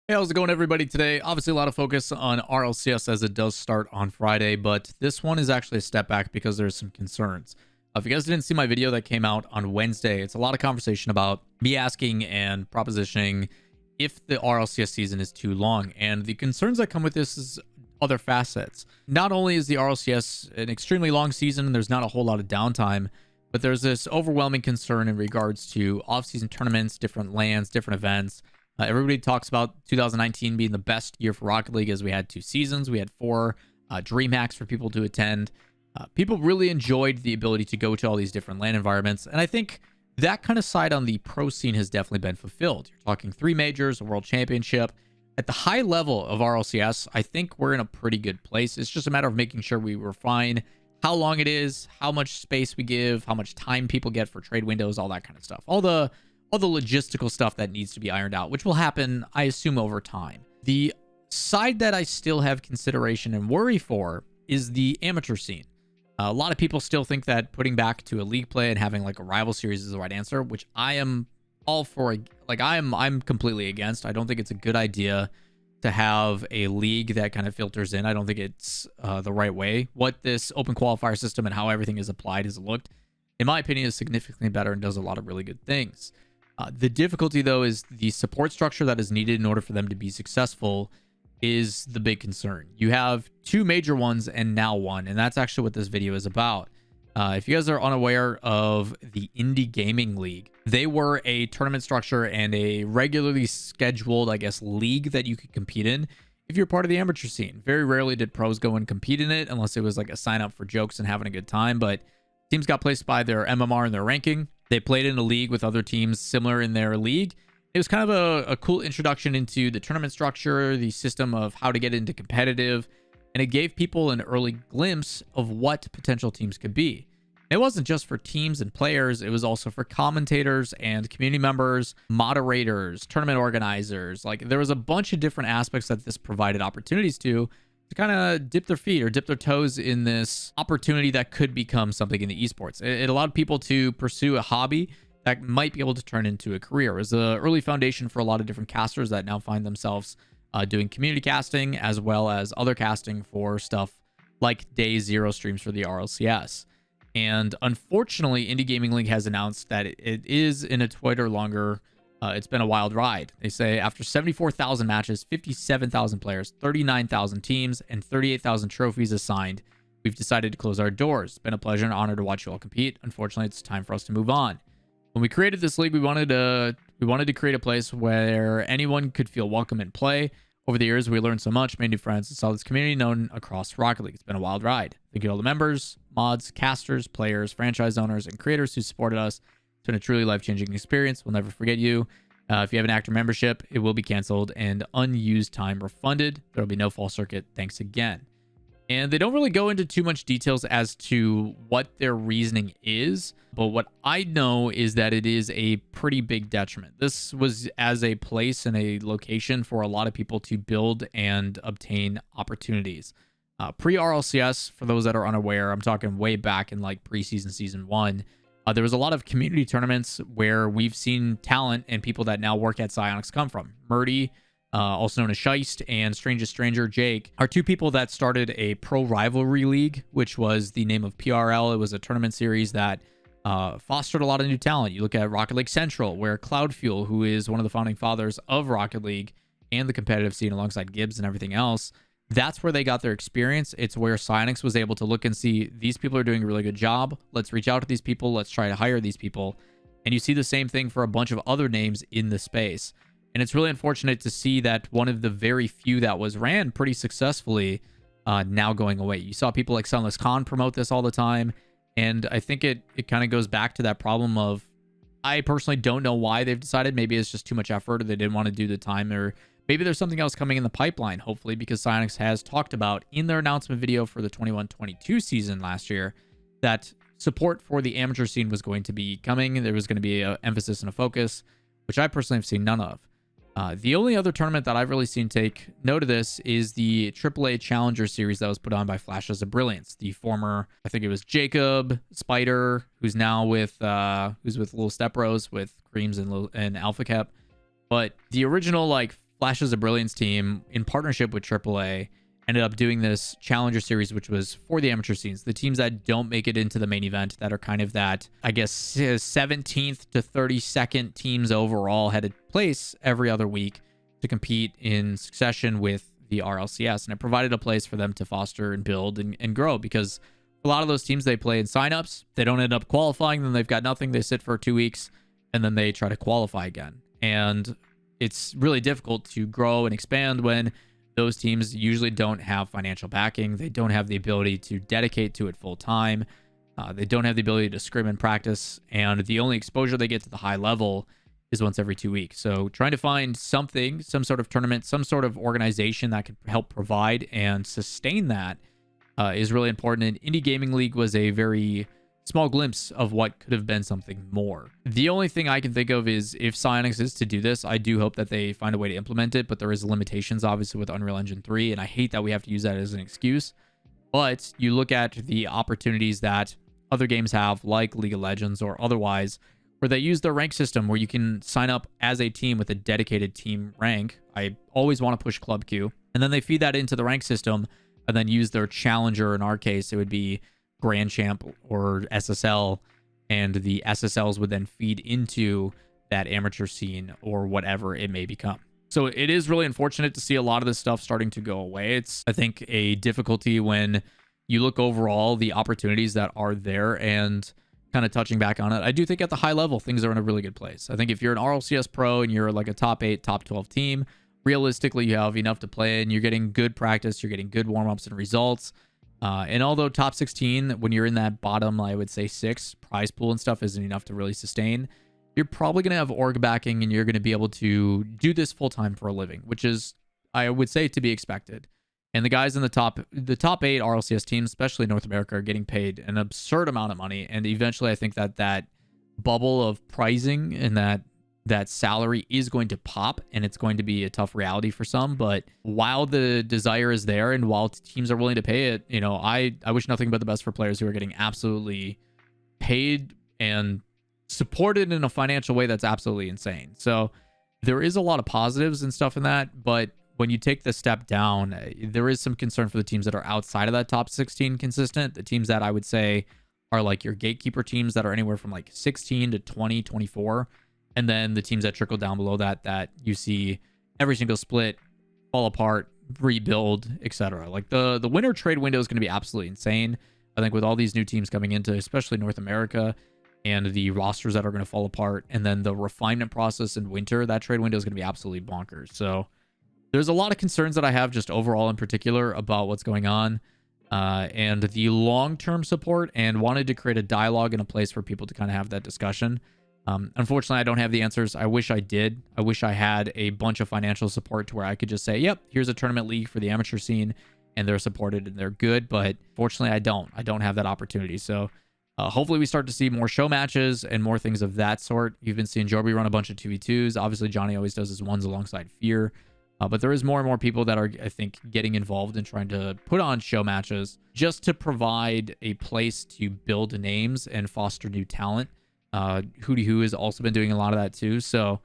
Hey, how's it going, everybody? Today, obviously, a lot of focus on RLCS as it does start on Friday, but this one is actually a step back because there's some concerns. If you guys didn't see my video that came out on Wednesday, it's a lot of conversation about me asking and propositioning if the RLCS season is too long. And the concerns that come with this is other facets. Not only is the RLCS an extremely long season and there's not a whole lot of downtime, but there's this overwhelming concern in regards to off-season tournaments, different lands, different events. Everybody talks about 2019 being the best year for Rocket League as we had 2 seasons. We had 4 dream hacks for people to attend. People really enjoyed the ability to go to all these different LAN environments. And I think that kind of side on the pro scene has definitely been fulfilled. You're talking 3 majors, a world championship. At the high level of RLCS, I think we're in a pretty good place. It's just a matter of making sure we refine how long it is, how much space we give, how much time people get for trade windows, all that kind of stuff. All the logistical stuff that needs to be ironed out, which will happen, I assume, over time. The side that I still have consideration and worry for is the amateur scene. A lot of people still think that putting back to a league play and having like a rival series is the right answer, which I am all for. Like I'm completely against. I don't think it's a good idea to have a league that kind of filters in. I don't think it's the right way. What this open qualifier system and how everything is applied has looked, in my opinion, is significantly better and does a lot of really good things. The difficulty, though, is the support structure that is needed in order for them to be successful is the big concern. You have 2 major ones and now 1, and that's actually what this video is about. If you guys are unaware of the Indy Gaming League, they were a tournament structure and a regularly scheduled, I guess, league that you could compete in if you're part of the amateur scene. Very rarely did pros go and compete in it unless it was like a sign up for jokes and having a good time, but teams got placed by their MMR and their ranking. They played in a league with other teams similar in their league. It was kind of a cool introduction into the tournament structure, the system of how to get into competitive, and it gave people an early glimpse of what potential teams could be. It wasn't just for teams and players, it was also for commentators and community members, moderators, tournament organizers. Like, there was a bunch of different aspects that this provided opportunities to kind of dip their feet or dip their toes in this opportunity that could become something in the esports. It allowed people to pursue a hobby that might be able to turn into a career. It was an early foundation for a lot of different casters that now find themselves doing community casting as well as other casting for stuff like Day Zero streams for the RLCS. And unfortunately, Indie Gaming League has announced that it is in a Twitter longer. It's been a wild ride. They say after 74,000 matches, 57,000 players, 39,000 teams, and 38,000 trophies assigned, we've decided to close our doors. It's been a pleasure and honor to watch you all compete. Unfortunately, it's time for us to move on. When we created this league, we wanted to create a place where anyone could feel welcome and play. Over the years, we learned so much, made new friends, and saw this community known across Rocket League. It's been a wild ride. Thank you to all the members, mods, casters, players, franchise owners, and creators who supported us. It's been a truly life-changing experience. We'll never forget you. If you have an active membership, it will be canceled and unused time refunded. There will be no fall circuit. Thanks again. And they don't really go into too much details as to what their reasoning is, but what I know is that it is a pretty big detriment. This was as a place and a location for a lot of people to build and obtain opportunities. Pre-RLCS, for those that are unaware, I'm talking way back in like preseason season 1, there was a lot of community tournaments where we've seen talent and people that now work at Psyonix come from. Murdy, also known as Scheist, and Strangest Stranger, Jake, are 2 people that started a pro rivalry league, which was the name of PRL. It was a tournament series that fostered a lot of new talent. You look at Rocket League Central, where Cloudfuel, who is one of the founding fathers of Rocket League and the competitive scene alongside Gibbs and everything else, that's where they got their experience. It's where Psyonix was able to look and see, these people are doing a really good job. Let's reach out to these people. Let's try to hire these people. And you see the same thing for a bunch of other names in the space. And it's really unfortunate to see that one of the very few that was ran pretty successfully now going away. You saw people like Sunless Khan promote this all the time. And I think it kind of goes back to that problem of, I personally don't know why they've decided. Maybe it's just too much effort, or they didn't want to do the time, or maybe there's something else coming in the pipeline, hopefully, because Psyonix has talked about in their announcement video for the 21-22 season last year that support for the amateur scene was going to be coming. There was going to be an emphasis and a focus, which I personally have seen none of. The only other tournament that I've really seen take note of this is the AAA Challenger Series that was put on by Flashes of Brilliance. The former, I think it was Jacob, Spider, who's now with Little Step Bros with Creams and Alpha Cap. But the original like Flashes of Brilliance team, in partnership with AAA, ended up doing this Challenger Series, which was for the amateur scenes, the teams that don't make it into the main event, that are kind of that, I guess, 17th to 32nd teams overall, had a place every other week to compete in succession with the RLCS. And it provided a place for them to foster and build and grow, because a lot of those teams, they play in signups, they don't end up qualifying, then they've got nothing, they sit for 2 weeks, and then they try to qualify again. And it's really difficult to grow and expand when those teams usually don't have financial backing. They don't have the ability to dedicate to it full time. They don't have the ability to scrim and practice. And the only exposure they get to the high level is once every 2 weeks. So trying to find something, some sort of tournament, some sort of organization that could help provide and sustain that is really important. And Indy Gaming League was a very small glimpse of what could have been something more. The only thing I can think of is, if Psyonix is to do this, I do hope that they find a way to implement it, but there is limitations obviously with Unreal Engine 3, and I hate that we have to use that as an excuse. But you look at the opportunities that other games have, like League of Legends or otherwise, where they use their rank system, where you can sign up as a team with a dedicated team rank. I always want to push Club Q, and then they feed that into the rank system and then use their challenger. In our case, it would be Grand Champ or SSL, and the SSLs would then feed into that amateur scene or whatever it may become. So it is really unfortunate to see a lot of this stuff starting to go away. It's, I think, a difficulty when you look overall the opportunities that are there. And kind of touching back on it, I do think at the high level things are in a really good place. I think if you're an RLCS pro and you're like a top 8, top 12 team, realistically you have enough to play in. You're getting good practice, you're getting good warm-ups and results. And although top 16, when you're in that bottom, I would say 6 prize pool and stuff, isn't enough to really sustain, you're probably going to have org backing, and you're going to be able to do this full time for a living, which is, I would say, to be expected. And the guys in the top 8 RLCS teams, especially in North America, are getting paid an absurd amount of money. And eventually, I think that bubble of pricing and that salary is going to pop, and it's going to be a tough reality for some. But while the desire is there, and while teams are willing to pay it, you know, I wish nothing but the best for players who are getting absolutely paid and supported in a financial way that's absolutely insane. So there is a lot of positives and stuff in that, but when you take the step down, there is some concern for the teams that are outside of that top 16 consistent, the teams that I would say are like your gatekeeper teams that are anywhere from like 16 to 20, 24. And then the teams that trickle down below that you see every single split fall apart, rebuild, etc. Like the winter trade window is going to be absolutely insane. I think with all these new teams coming into, especially North America, and the rosters that are going to fall apart, and then the refinement process in winter, that trade window is going to be absolutely bonkers. So there's a lot of concerns that I have just overall in particular about what's going on and the long-term support, and wanted to create a dialogue and a place for people to kind of have that discussion. Unfortunately, I don't have the answers. I wish I did. I wish I had a bunch of financial support to where I could just say, yep, here's a tournament league for the amateur scene, and they're supported and they're good. But fortunately, I don't have that opportunity. So hopefully we start to see more show matches and more things of that sort. You've been seeing Joby run a bunch of 2v2s. Obviously, Johnny always does his ones alongside Fear. But there is more and more people that are, I think, getting involved in trying to put on show matches just to provide a place to build names and foster new talent. Hootie Who has also been doing a lot of that too. So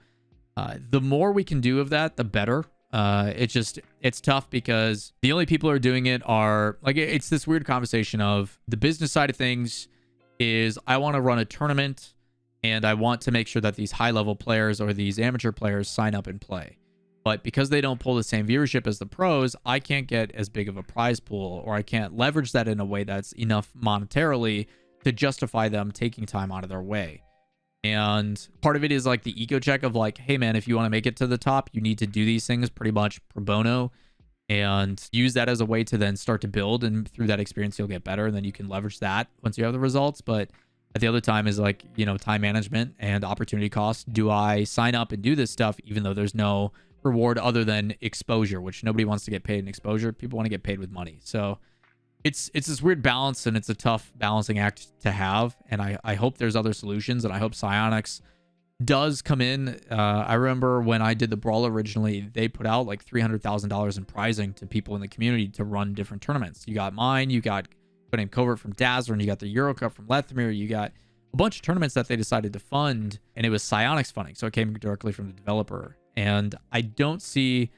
the more we can do of that, the better. It's tough because the only people who are doing it are like, it's this weird conversation of the business side of things is I want to run a tournament and I want to make sure that these high level players or these amateur players sign up and play. But because they don't pull the same viewership as the pros, I can't get as big of a prize pool, or I can't leverage that in a way that's enough monetarily to justify them taking time out of their way. And part of it is like the ego check of like, hey man, if you want to make it to the top, you need to do these things pretty much pro bono and use that as a way to then start to build. And through that experience, you'll get better. And then you can leverage that once you have the results. But at the other time is like, you know, time management and opportunity cost. Do I sign up and do this stuff even though there's no reward other than exposure, which nobody wants to get paid in exposure. People want to get paid with money. So it's this weird balance, and it's a tough balancing act to have. And I hope there's other solutions, and I hope Psyonix does come in. I remember when I did the Brawl originally, they put out like $300,000 in prizing to people in the community to run different tournaments. You got mine, you got named Covert from Dazzler, and you got the Euro Cup from Lethmere. You got a bunch of tournaments that they decided to fund, and it was Psyonix funding, so it came directly from the developer. And I don't see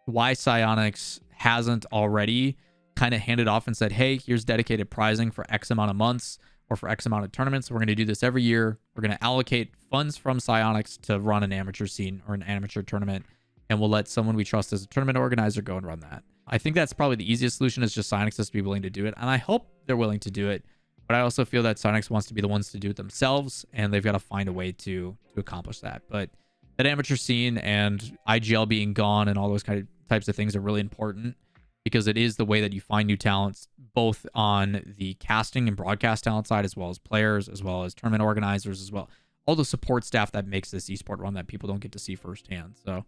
why Psyonix hasn't already kind of handed off and said, hey, here's dedicated prizing for X amount of months or for X amount of tournaments. We're going to do this every year. We're going to allocate funds from Psyonix to run an amateur scene or an amateur tournament. And we'll let someone we trust as a tournament organizer go and run that. I think that's probably the easiest solution, is just Psyonix has to be willing to do it. And I hope they're willing to do it. But I also feel that Psyonix wants to be the ones to do it themselves, and they've got to find a way to accomplish that. But that amateur scene and IGL being gone and all those types of things are really important, because it is the way that you find new talents, both on the casting and broadcast talent side, as well as players, as well as tournament organizers, as well. All the support staff that makes this esport run that people don't get to see firsthand. So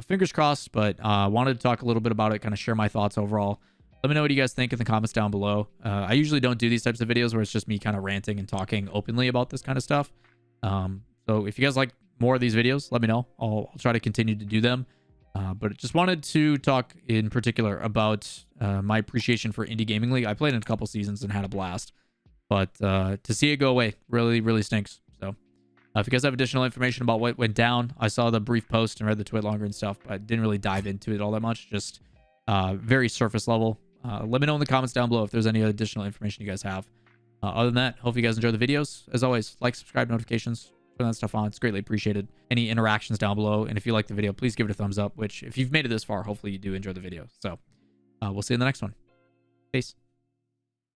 fingers crossed, but wanted to talk a little bit about it, kind of share my thoughts overall. Let me know what you guys think in the comments down below. I usually don't do these types of videos where it's just me kind of ranting and talking openly about this kind of stuff. So if you guys like more of these videos, let me know. I'll try to continue to do them. But just wanted to talk in particular about my appreciation for Indie Gaming League. I played in a couple seasons and had a blast, but to see it go away really, really stinks. So if you guys have additional information about what went down, I saw the brief post and read the tweet longer and stuff, but I didn't really dive into it all that much. Just very surface level. Let me know in the comments down below if there's any additional information you guys have. Other than that, hope you guys enjoy the videos. As always, like, subscribe, notifications, turn that stuff on. It's greatly appreciated. Any interactions down below. And if you like the video, please give it a thumbs up, which if you've made it this far, hopefully you do enjoy the video. So we'll see you in the next one. Peace.